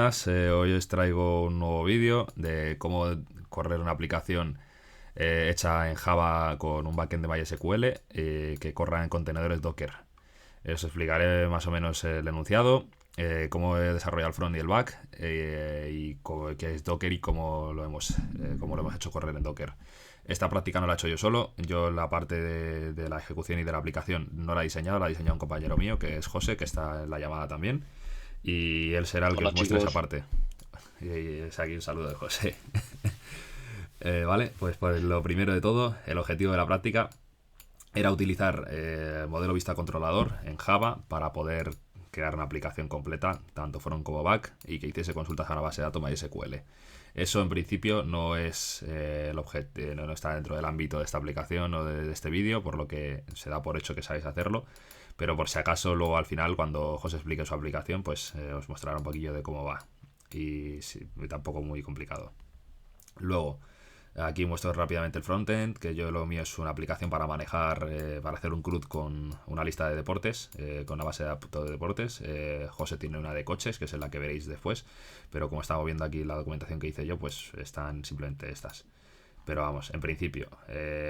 Hoy os traigo un nuevo vídeo de cómo correr una aplicación hecha en Java con un backend de MySQL que corra en contenedores Docker. Os explicaré más o menos el enunciado, cómo he desarrollado el front y el back, y qué es Docker y cómo lo hemos hecho correr en Docker. Esta práctica no la he hecho yo solo. Yo la parte de la ejecución y de la aplicación no la he diseñado, la ha diseñado un compañero mío que es José, que está en la llamada también, y él será el que Hola os muestre esa chicos, parte. Y es aquí un saludo de José. Vale, pues lo primero de todo, el objetivo de la práctica era utilizar el modelo vista controlador en Java para poder crear una aplicación completa, tanto front como back, y que hiciese consultas a una base de datos MySQL. Eso en principio no es el objeto, no está dentro del ámbito de esta aplicación o de este vídeo, por lo que se da por hecho que sabéis hacerlo. Pero por si acaso, luego al final, cuando José explique su aplicación, pues os mostrará un poquillo de cómo va. Y sí, tampoco muy complicado. Luego, aquí muestro rápidamente el frontend, que yo lo mío es una aplicación para manejar, para hacer un CRUD con una lista de deportes, con una base de datos de deportes. José tiene una de coches, que es la que veréis después, pero como estamos viendo aquí la documentación que hice yo, pues están simplemente estas. Pero vamos, en principio,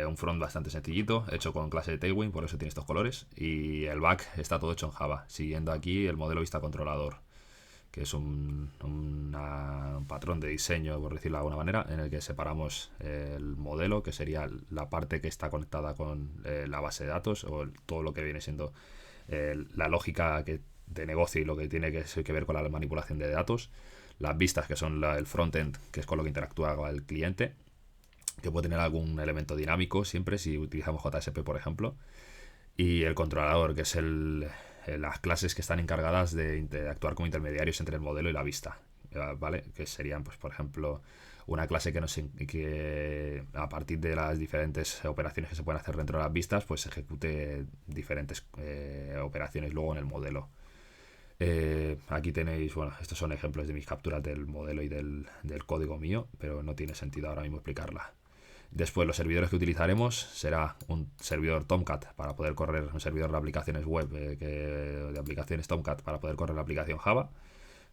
un front bastante sencillito, hecho con clase de Tailwind, por eso tiene estos colores, y el back está todo hecho en Java, siguiendo aquí el modelo vista controlador, que es un patrón de diseño, por decirlo de alguna manera, en el que separamos el modelo, que sería la parte que está conectada con la base de datos, o todo lo que viene siendo la lógica de negocio y lo que tiene que ver con la manipulación de datos, las vistas, que son el frontend, que es con lo que interactúa el cliente, que puede tener algún elemento dinámico siempre si utilizamos JSP, por ejemplo, y el controlador, que es las clases que están encargadas de actuar como intermediarios entre el modelo y la vista, ¿vale? Que serían, pues, por ejemplo, una clase que a partir de las diferentes operaciones que se pueden hacer dentro de las vistas, pues ejecute diferentes operaciones luego en el modelo. Aquí tenéis, bueno, estos son ejemplos de mis capturas del modelo y del código mío, pero no tiene sentido ahora mismo explicarla. Después, los servidores que utilizaremos será un servidor Tomcat para poder correr, un servidor de aplicaciones web, de aplicaciones Tomcat para poder correr la aplicación Java,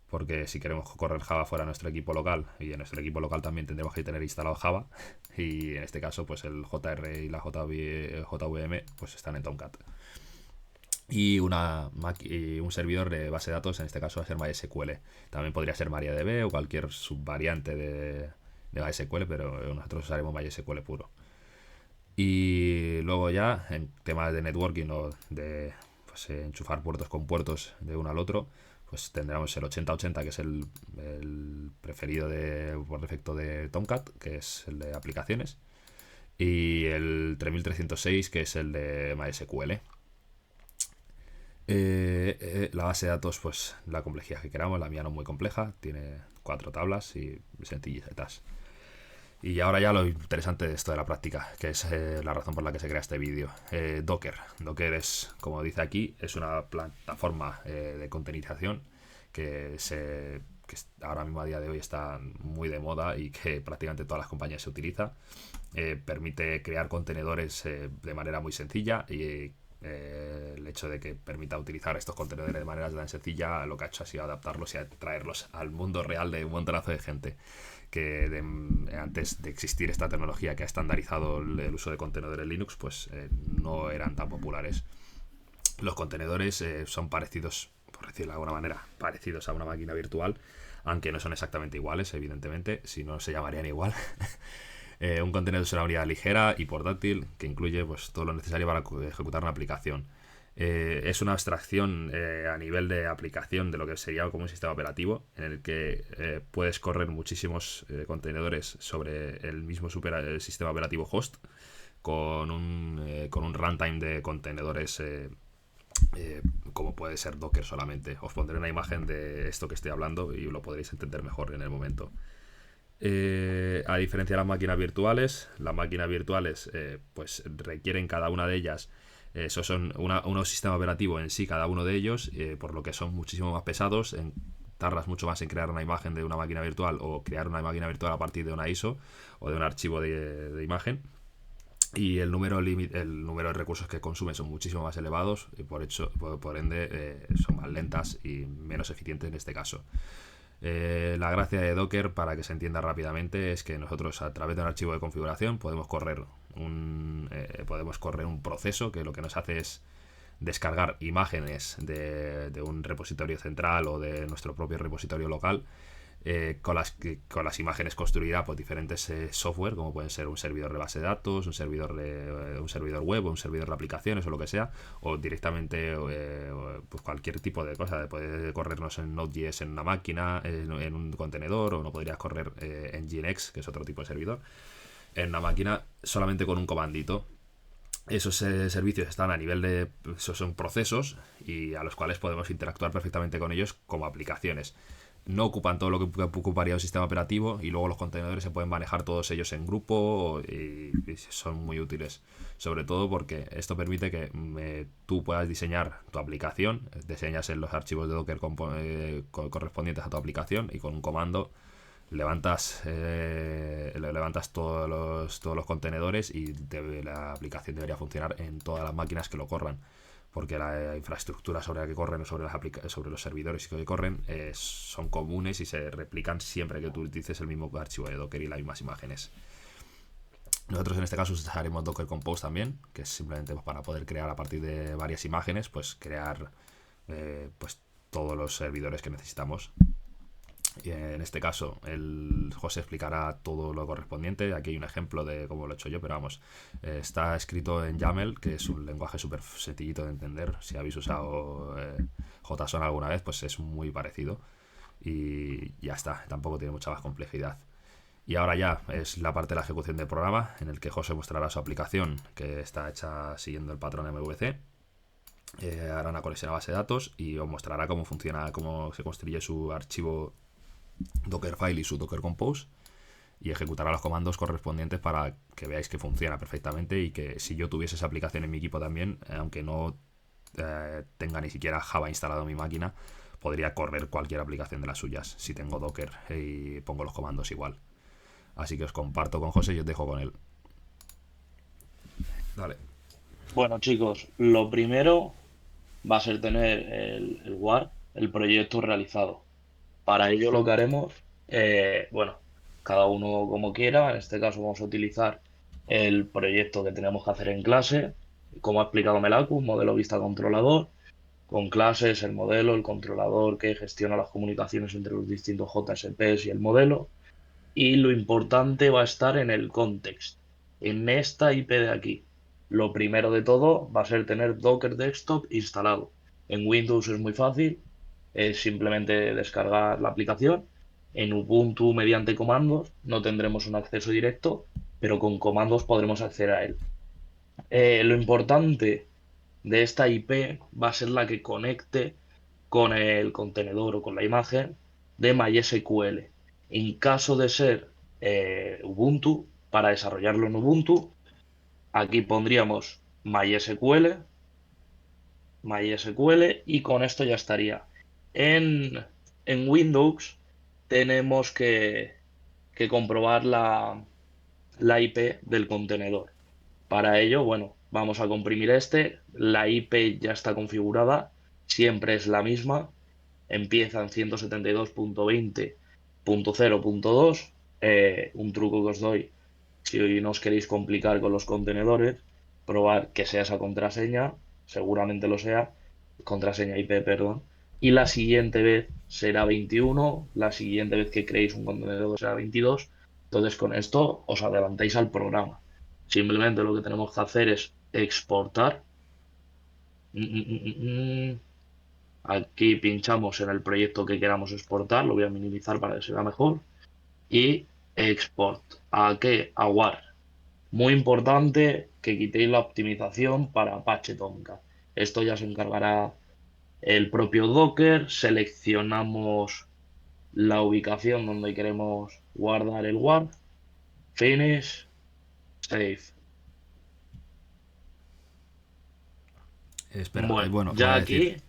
porque si queremos correr Java fuera de nuestro equipo local, y en nuestro equip local también tendremos que tener instalado Java, y en este caso pues el JR y la JVM pues están en Tomcat. Y un servidor de base de datos, en este caso va a ser MySQL. También podría ser MariaDB o cualquier subvariante de MySQL, pero nosotros usaremos MySQL puro. Y luego ya, en temas de networking o de pues, enchufar puertos con puertos de uno al otro, pues tendremos el 8080, que es el preferido por defecto de Tomcat, que es el de aplicaciones, y el 3306, que es el de MySQL. La base de datos, pues la complejidad que queramos, la mía no es muy compleja, tiene 4 tablas y sencillitas. Y ahora ya lo interesante de esto de la práctica, que es la razón por la que se crea este vídeo. Docker. Docker es, como dice aquí, es una plataforma de containerización que ahora mismo a día de hoy está muy de moda y que prácticamente todas las compañías se utiliza. Permite crear contenedores de manera muy sencilla, y el hecho de que permita utilizar estos contenedores de manera tan sencilla, lo que ha hecho ha sido adaptarlos y traerlos al mundo real de un montonazo de gente que antes de existir esta tecnología que ha estandarizado el uso de contenedores Linux, pues no eran tan populares. Los contenedores son parecidos, por decirlo de alguna manera, parecidos a una máquina virtual, aunque no son exactamente iguales, evidentemente, si no se llamarían igual. Un contenedor es una unidad ligera y portátil que incluye pues, todo lo necesario para ejecutar una aplicación. Es una abstracción a nivel de aplicación de lo que sería como un sistema operativo, en el que puedes correr muchísimos contenedores sobre el mismo el sistema operativo host, con un runtime de contenedores como puede ser Docker solamente. Os pondré una imagen de esto que estoy hablando y lo podréis entender mejor en el momento. A diferencia de las máquinas virtuales pues requieren cada una de ellas, eso son un sistema operativo en sí, cada uno de ellos, por lo que son muchísimo más pesados. Tardas mucho más en crear una imagen de una máquina virtual o crear una máquina virtual a partir de una ISO o de un archivo de imagen. Y el número de recursos que consumen son muchísimo más elevados y por ende son más lentas y menos eficientes en este caso. La gracia de Docker, para que se entienda rápidamente, es que nosotros a través de un archivo de configuración podemos correr un proceso que lo que nos hace es descargar imágenes de un repositorio central o de nuestro propio repositorio local, con las imágenes construirá pues, diferentes software, como pueden ser un servidor de base de datos, un servidor web, o un servidor de aplicaciones o lo que sea, o directamente pues cualquier tipo de cosa. Puede corrernos en Node.js en una máquina, en un contenedor, o no podrías correr en Nginx, que es otro tipo de servidor, en una máquina solamente con un comandito. Esos servicios están a nivel de... Esos son procesos y a los cuales podemos interactuar perfectamente con ellos como aplicaciones. No ocupan todo lo que ocuparía un sistema operativo, y luego los contenedores se pueden manejar todos ellos en grupo y son muy útiles. Sobre todo porque esto permite que tú puedas diseñar tu aplicación, diseñas en los archivos de Docker correspondientes a tu aplicación, y con un comando levantas todos los contenedores y la aplicación debería funcionar en todas las máquinas que lo corran, porque la infraestructura sobre la que corren, sobre los servidores que corren, son comunes y se replican siempre que tú utilices el mismo archivo de Docker y las mismas imágenes. Nosotros en este caso usaremos Docker Compose también, que es simplemente para poder crear a partir de varias imágenes, pues crear pues todos los servidores que necesitamos. Y en este caso, el José explicará todo lo correspondiente. Aquí hay un ejemplo de cómo lo he hecho yo, pero vamos, está escrito en YAML, que es un lenguaje súper sencillito de entender. Si habéis usado JSON alguna vez, pues es muy parecido. Y ya está, tampoco tiene mucha más complejidad. Y ahora ya es la parte de la ejecución del programa, en el que José mostrará su aplicación, que está hecha siguiendo el patrón MVC. Hará una conexión a base de datos y os mostrará cómo funciona, cómo se construye su archivo Dockerfile y su Docker Compose, y ejecutará los comandos correspondientes para que veáis que funciona perfectamente, y que si yo tuviese esa aplicación en mi equipo también, aunque no tenga ni siquiera Java instalado en mi máquina, podría correr cualquier aplicación de las suyas si tengo Docker y pongo los comandos igual. Así que os comparto con José y os dejo con él. Dale. Bueno, chicos, lo primero va a ser tener el WAR, el proyecto realizado. Para ello lo que haremos, bueno, cada uno como quiera, en este caso vamos a utilizar el proyecto que tenemos que hacer en clase, como ha explicado Melaku, un modelo vista controlador, con clases, el modelo, el controlador que gestiona las comunicaciones entre los distintos JSPs y el modelo. Y lo importante va a estar en el context, en esta IP de aquí. Lo primero de todo va a ser tener Docker Desktop instalado. En Windows es muy fácil, es simplemente descargar la aplicación. En Ubuntu, mediante comandos, no tendremos un acceso directo, pero con comandos podremos acceder a él. Lo importante de esta IP va a ser la que conecte con el contenedor o con la imagen de MySQL. En caso de ser Ubuntu, para desarrollarlo en Ubuntu, aquí pondríamos MySQL y con esto ya estaría. En Windows tenemos que comprobar la IP del contenedor. Para ello, bueno, vamos a comprimir este. La IP ya está configurada, siempre es la misma. Empieza en 172.20.0.2. Un truco que os doy, si no os queréis complicar con los contenedores, probar que sea esa contraseña, seguramente lo sea, contraseña IP, perdón. Y la siguiente vez será 21, la siguiente vez que creéis un contenedor será 22. Entonces con esto os adelantáis al programa. Simplemente lo que tenemos que hacer es exportar. Aquí pinchamos en el proyecto que queramos exportar, lo voy a minimizar para que se vea mejor. Y export. ¿A qué? A WAR. Muy importante que quitéis la optimización para Apache Tomcat. Esto ya se encargará el propio Docker. Seleccionamos la ubicación donde queremos guardar el WAR. Finish. Save. Espera, Bueno, bueno, voy ya a decir, aquí,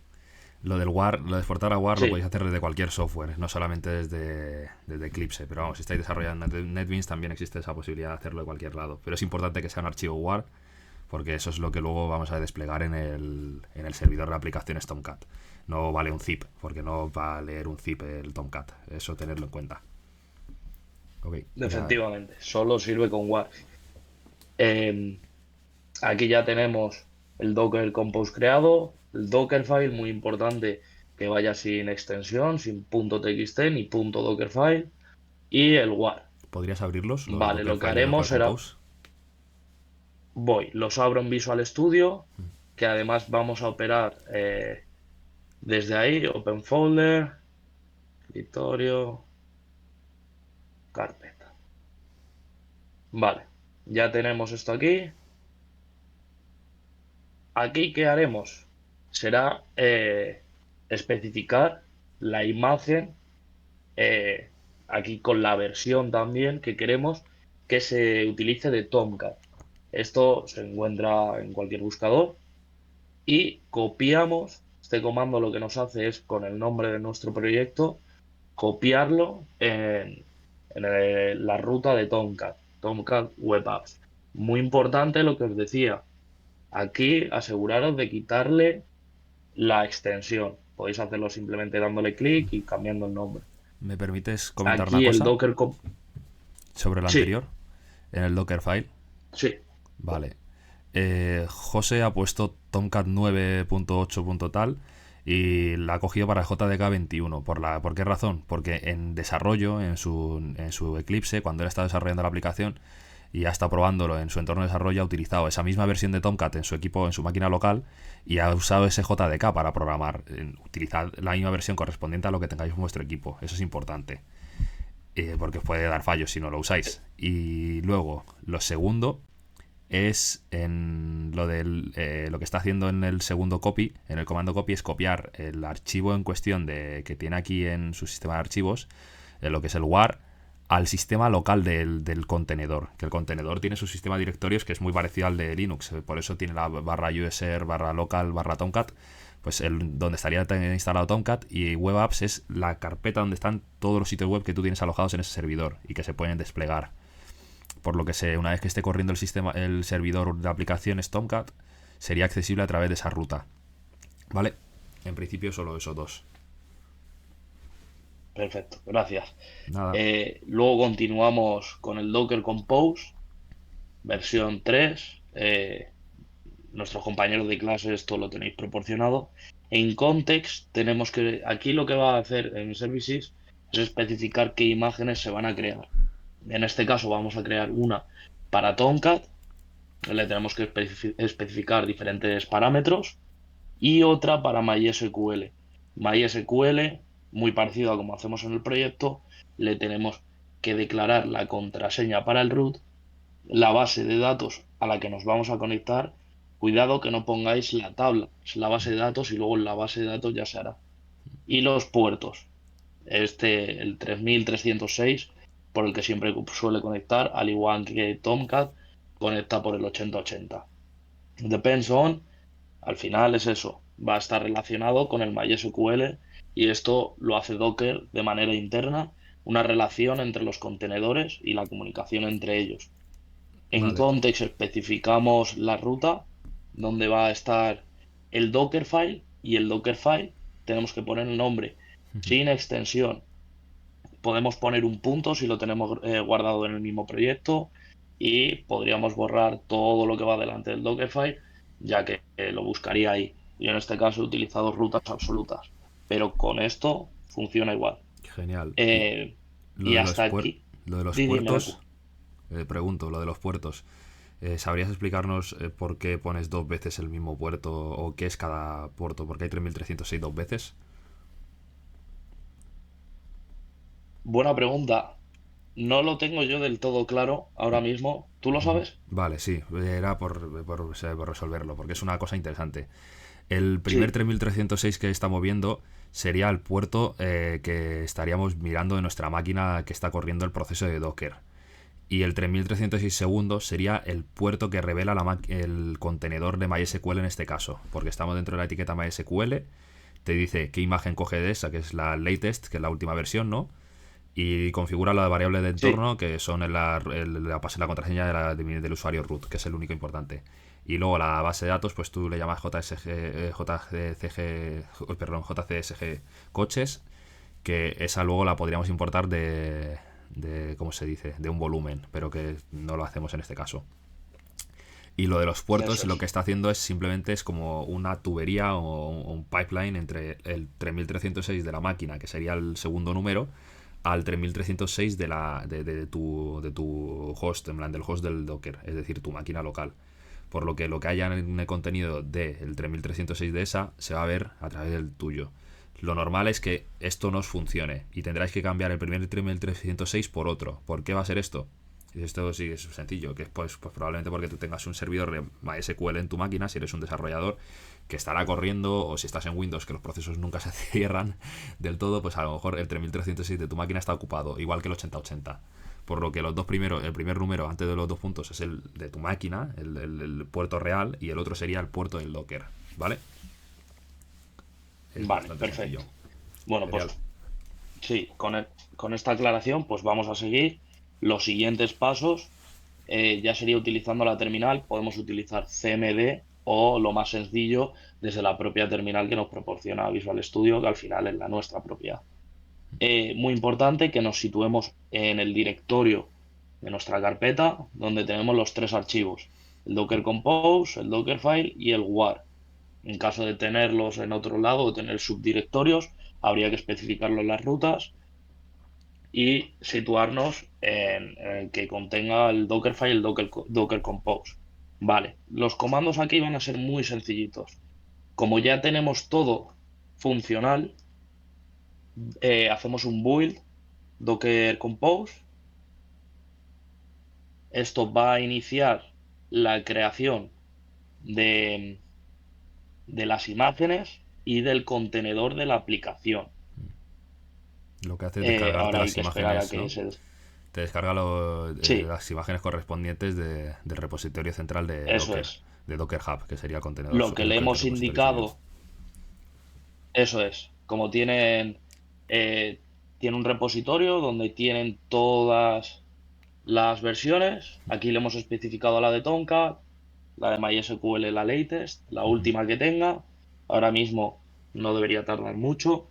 lo del WAR, lo de exportar a WAR lo sí, podéis hacer desde cualquier software, no solamente desde Eclipse. Pero vamos, si estáis desarrollando NetBeans también existe esa posibilidad de hacerlo de cualquier lado. Pero es importante que sea un archivo WAR, porque eso es lo que luego vamos a desplegar en el servidor de aplicaciones Tomcat. No vale un zip, porque no va a leer un zip el Tomcat. Eso tenerlo en cuenta. Ok, ya. Efectivamente, solo sirve con WAR. Eh, Aquí ya tenemos el Docker Compose creado, el Dockerfile, muy importante que vaya sin extensión, sin .txt ni .dockerfile, y el WAR. ¿Podrías abrirlos, los Vale, lo que Dockerfile y Docker haremos será, Compose? los abro en Visual Studio, que además vamos a operar desde ahí, Open Folder, escritorio, carpeta. Vale, ya tenemos esto aquí. Aquí, ¿qué haremos? Será especificar la imagen, eh, aquí con la versión también que queremos que se utilice de Tomcat. Esto se encuentra en cualquier buscador y copiamos. Este comando lo que nos hace es, con el nombre de nuestro proyecto, copiarlo en la ruta de Tomcat, Tomcat Web Apps. Muy importante lo que os decía. Aquí aseguraros de quitarle la extensión. Podéis hacerlo simplemente dándole clic y cambiando el nombre. ¿Me permites comentar una Aquí el cosa Docker... sobre lo Sí, anterior? En el Dockerfile. sí. Vale. José ha puesto Tomcat 9.8. Tal y la ha cogido para JDK 21. ¿Por qué razón? Porque en desarrollo, en su Eclipse, cuando él está desarrollando la aplicación y ha estado probándolo en su entorno de desarrollo, ha utilizado esa misma versión de Tomcat en su equipo, en su máquina local, y ha usado ese JDK para programar. Utilizad la misma versión correspondiente a lo que tengáis en vuestro equipo. Eso es importante. Porque os puede dar fallos si no lo usáis. Y luego, lo segundo es en lo que está haciendo en el segundo copy, en el comando copy, es copiar el archivo en cuestión que tiene aquí en su sistema de archivos, lo que es el WAR, al sistema local del contenedor. Que el contenedor tiene su sistema de directorios que es muy parecido al de Linux, por eso tiene la barra user, barra local, barra Tomcat, pues donde estaría instalado Tomcat, y Web Apps es la carpeta donde están todos los sitios web que tú tienes alojados en ese servidor y que se pueden desplegar. Por lo que una vez que esté corriendo el servidor de aplicaciones Tomcat, sería accesible a través de esa ruta. ¿Vale? En principio solo esos dos. Perfecto, gracias. Nada. Luego continuamos con el Docker Compose, versión 3. Nuestros compañeros de clase esto lo tenéis proporcionado. En context tenemos que, aquí lo que va a hacer en Services es especificar qué imágenes se van a crear. En este caso vamos a crear una para Tomcat, le tenemos que especificar diferentes parámetros, y otra para MySQL. MySQL, muy parecido a como hacemos en el proyecto, le tenemos que declarar la contraseña para el root, la base de datos a la que nos vamos a conectar. Cuidado que no pongáis la tabla, es la base de datos y luego en la base de datos ya se hará. Y los puertos, el 3306, por el que siempre suele conectar, al igual que Tomcat, conecta por el 8080. Depends on, al final es eso, va a estar relacionado con el MySQL, y esto lo hace Docker de manera interna, una relación entre los contenedores y la comunicación entre ellos. En Vale. context especificamos la ruta donde va a estar el Dockerfile, y el Dockerfile tenemos que poner el nombre sin extensión. Podemos poner un punto si lo tenemos guardado en el mismo proyecto, y podríamos borrar todo lo que va delante del Dockerfile, ya que lo buscaría ahí. Yo en este caso he utilizado rutas absolutas, pero con esto funciona igual. Genial. Y Eh, lo y de hasta aquí. los Dime, Becu. puertos, pregunto, lo de los puertos. ¿Sabrías explicarnos por qué pones dos veces el mismo puerto o qué es cada puerto? ¿Por qué hay 3306 dos veces? Buena pregunta. No lo tengo yo del todo claro ahora mismo. ¿Tú lo sabes? Vale, sí, era por resolverlo, porque es una cosa interesante. El primer Sí, 3306 que estamos viendo sería el puerto que estaríamos mirando de nuestra máquina que está corriendo el proceso de Docker. Y el 3306 segundos sería el puerto que revela el contenedor de MySQL en este caso, porque estamos dentro de la etiqueta MySQL, te dice qué imagen coge de esa, que es la latest, que es la última versión, ¿no? Y configura la variable de sí, entorno, que son la contraseña del usuario root, que es el único importante. Y luego la base de datos, pues tú le llamas JCSG coches, que esa luego la podríamos importar de ¿cómo se dice? De un volumen, pero que no lo hacemos en este caso. Y lo de los puertos Eso lo es. que está haciendo es simplemente es como una tubería o un pipeline entre el 3306 de la máquina, que sería el segundo número, al 3306 de tu host, en plan del host del Docker, es decir, tu máquina local. Por lo que haya en el contenido del 3306 de esa se va a ver a través del tuyo. Lo normal es que esto no os funcione y tendráis que cambiar el primer 3306 por otro. ¿Por qué va a ser esto? Y esto sí es sencillo, que es pues probablemente porque tú tengas un servidor de MySQL en tu máquina, si eres un desarrollador, que estará corriendo, o si estás en Windows, que los procesos nunca se cierran del todo, pues a lo mejor el 3306 de tu máquina está ocupado, igual que el 8080. Por lo que los dos primeros, el primer número antes de los dos puntos es el de tu máquina, el puerto real, y el otro sería el puerto del Docker, ¿vale? Es Vale, bastante sencillo. perfecto. Bueno, pues Genial. sí, con esta aclaración, pues vamos a seguir los siguientes pasos. Ya sería utilizando la terminal, podemos utilizar CMD o lo más sencillo desde la propia terminal que nos proporciona Visual Studio, que al final es la nuestra propia. Muy importante que nos situemos en el directorio de nuestra carpeta donde tenemos los tres archivos, el Docker Compose, el Dockerfile y el WAR. En caso de tenerlos en otro lado o tener subdirectorios, habría que especificarlo en las rutas y situarnos en el que contenga el Dockerfile y el Docker Compose. Vale, los comandos aquí van a ser muy sencillitos. Como ya tenemos todo funcional, hacemos un build Docker Compose. Esto va a iniciar la creación de, de las imágenes y del contenedor de la aplicación. Lo que hace es descargarte Ahora hay las que esperar a imágenes, que ¿no? se... Te descarga Sí, las imágenes correspondientes del repositorio central de eso Docker, es. de Docker Hub, que sería el contenedor, Lo que le el hemos repositorio suyo. indicado, eso es. Como tiene un repositorio donde tienen todas las versiones. Aquí le hemos especificado la de Tomcat, la de MySQL, la latest, la Ujú. última que tenga. Ahora mismo no debería tardar mucho.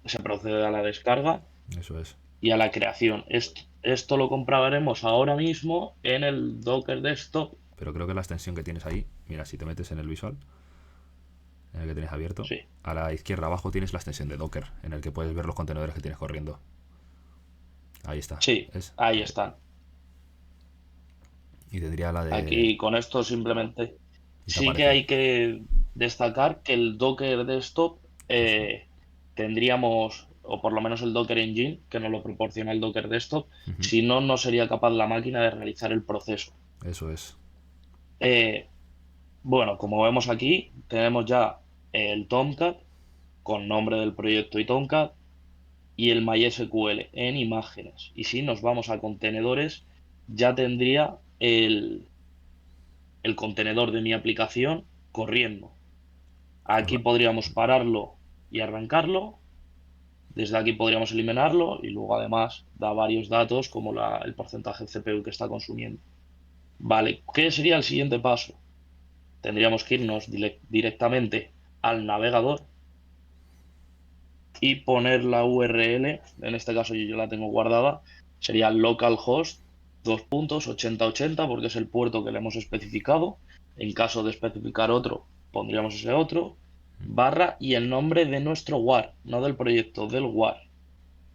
Se procede a la descarga Eso es. y a la creación. Esto lo comprobaremos ahora mismo en el Docker Desktop. Pero creo que la extensión que tienes ahí, mira, si te metes en el visual, en el que tienes abierto, Sí, a la izquierda abajo tienes la extensión de Docker, en el que puedes ver los contenedores que tienes corriendo. Ahí está. sí, ¿Ves? ahí están. Y tendría la de... Aquí con esto simplemente Y te sí que aparece. hay que destacar que el Docker Desktop Eso. tendríamos, o por lo menos el Docker Engine, que nos lo proporciona el Docker Desktop, Ujú. si no, no sería capaz la máquina de realizar el proceso. Eso es. Eh, bueno, como vemos aquí, tenemos ya el Tomcat con nombre del proyecto y Tomcat y el MySQL en imágenes. Y si nos vamos a contenedores, ya tendría el contenedor de mi aplicación corriendo. Pues Aquí va. podríamos pararlo y arrancarlo. Desde aquí podríamos eliminarlo y luego además da varios datos como el porcentaje de CPU que está consumiendo. Vale, ¿qué sería el siguiente paso? Tendríamos que irnos directamente al navegador y poner la URL, en este caso yo la tengo guardada, sería localhost 2.8080 porque es el puerto que le hemos especificado. En caso de especificar otro, pondríamos ese otro, barra y el nombre de nuestro WAR, no del proyecto, del WAR.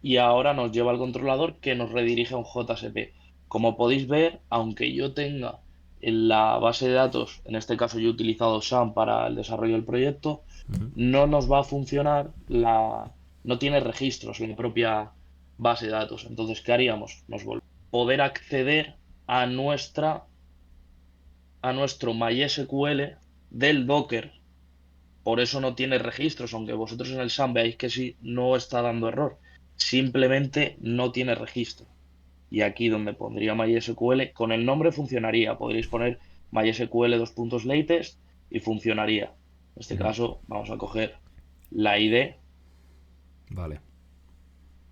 Y ahora nos lleva al controlador que nos redirige a un JSP. Como podéis ver, aunque yo tenga en la base de datos, en este caso yo he utilizado SAM para el desarrollo del proyecto, Ujú. no nos va a funcionar no tiene registros en la propia base de datos. Entonces, ¿qué haríamos? Poder acceder a a nuestro MySQL del Docker. Por eso no tiene registros, aunque vosotros en el SAM veáis que sí, no está dando error. Simplemente no tiene registro. Y aquí donde pondría MySQL, con el nombre funcionaría. Podréis poner MySQL latest y funcionaría. En este Ujú. caso, vamos a coger la ID, Vale.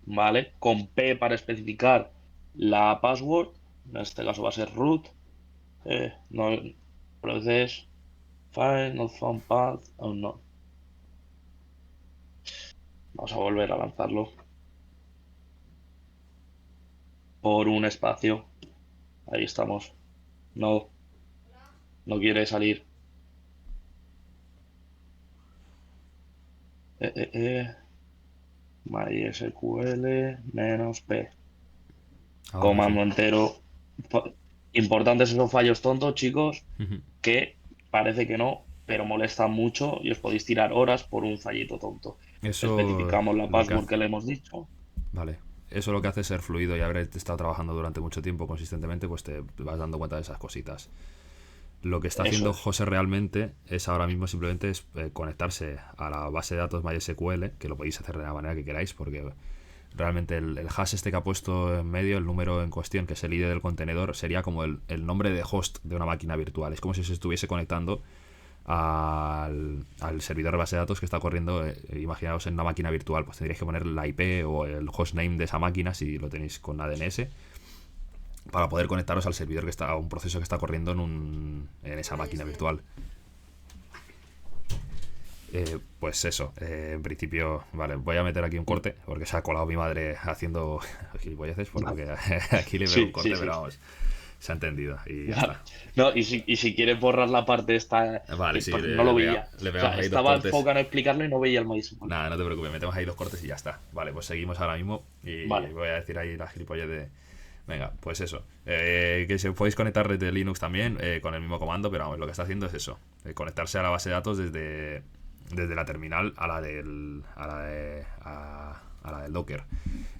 ¿vale? Con P para especificar la password. En este caso va a ser root. No, Process, file, not found path, aún no. Vamos a volver a lanzarlo por un espacio. Ahí estamos. No, no quiere salir. Eh, eh, eh. MySQL -p. Ahora sí. Comando entero. Fa- Importantes esos fallos tontos, chicos, Ujú. que parece que no, pero molestan mucho y os podéis tirar horas por un fallito tonto. Eso Especificamos la lo que password hace. que le hemos dicho. Vale. Eso lo que hace es ser fluido y haber estado trabajando durante mucho tiempo consistentemente, pues te vas dando cuenta de esas cositas. Lo que está Eso haciendo es. José realmente es ahora mismo simplemente es, conectarse a la base de datos MySQL, que lo podéis hacer de la manera que queráis, porque realmente el hash este que ha puesto en medio, el número en cuestión, que es el ID del contenedor, sería como el nombre de host de una máquina virtual. Es como si se estuviese conectando al servidor de base de datos que está corriendo. Imaginaos en una máquina virtual, pues tendríais que poner la IP o el hostname de esa máquina si lo tenéis con ADNS para poder conectaros al servidor que está, a un proceso que está corriendo en esa máquina virtual. Pues eso, en principio, vale, voy a meter aquí un corte porque se ha colado mi madre haciendo gilipolleces, por lo que aquí le veo un Sí, sí, corte, sí. pero vamos, se ha entendido y ya Vale. está. No, y si quieres borrar la parte esta, Vale, sí, porque no lo veía. le O sea, pegamos ahí dos estaba cortes. enfocado en explicarlo y no veía el maíz. Nada, no te preocupes, metemos ahí dos cortes y ya está. Vale, pues seguimos ahora mismo y Vale. voy a decir ahí la gilipollez de... Venga, pues eso. Que se podéis conectar desde Linux también con el mismo comando, pero vamos, lo que está haciendo es eso. Conectarse a la base de datos desde la terminal a la del Docker.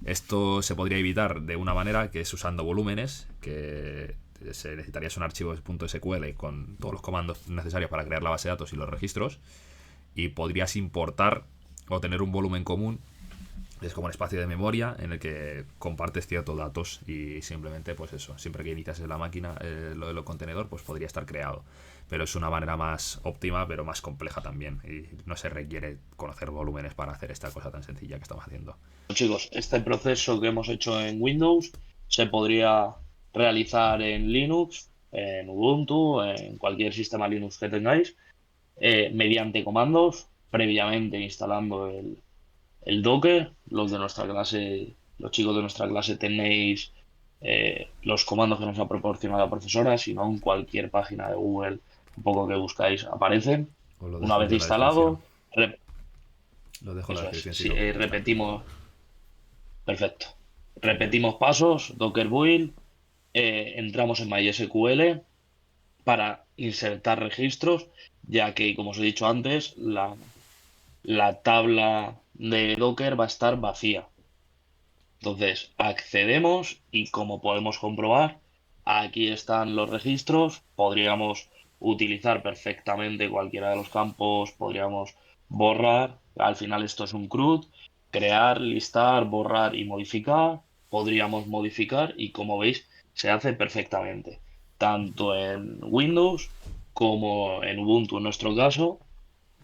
Esto se podría evitar de una manera que es usando volúmenes, que se necesitaría un archivo .sql con todos los comandos necesarios para crear la base de datos y los registros, y podrías importar o tener un volumen común. Es como un espacio de memoria en el que compartes ciertos datos y simplemente, pues eso, siempre que inicias en la máquina lo del contenedor, pues podría estar creado. Pero es una manera más óptima, pero más compleja también. Y no se requiere conocer volúmenes para hacer esta cosa tan sencilla que estamos haciendo. Chicos, este proceso que hemos hecho en Windows se podría realizar en Linux, en Ubuntu, en cualquier sistema Linux que tengáis, mediante comandos, previamente instalando el Docker. Los de nuestra clase, los chicos de nuestra clase tenéis los comandos que nos ha proporcionado la profesora, si no en cualquier página de Google, un poco que buscáis, aparecen. Os lo Una dejo vez yo en la descripción. instalado, Lo dejo en la eso es, descripción si si, no, pues ya está. repetimos, perfecto. Repetimos pasos, Docker build, entramos en MySQL para insertar registros, ya que, como os he dicho antes, la tabla de Docker va a estar vacía. Entonces, accedemos y como podemos comprobar, aquí están los registros. Podríamos utilizar perfectamente cualquiera de los campos, podríamos borrar. Al final esto es un CRUD, crear, listar, borrar y modificar. Podríamos modificar y como veis, se hace perfectamente, tanto en Windows como en Ubuntu en nuestro caso,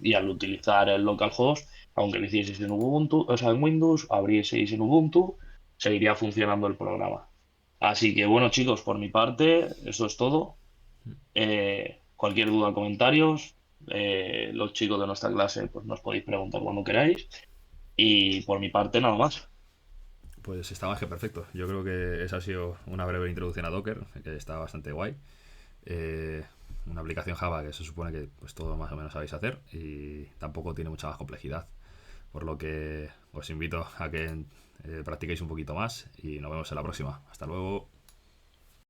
y al utilizar el localhost, aunque lo hicieseis en Ubuntu, o sea, en Windows, abrieseis en Ubuntu, seguiría funcionando el programa. Así que bueno, chicos, por mi parte, eso es todo. Cualquier duda, comentarios, los chicos de nuestra clase, pues nos podéis preguntar cuando queráis. Y por mi parte, nada más. Pues está más que perfecto. Yo creo que esa ha sido una breve introducción a Docker, que está bastante guay. Eh, una aplicación Java que se supone que pues todo más o menos sabéis hacer y tampoco tiene mucha más complejidad. Por lo que os invito a que practiquéis un poquito más y nos vemos en la próxima. Hasta luego.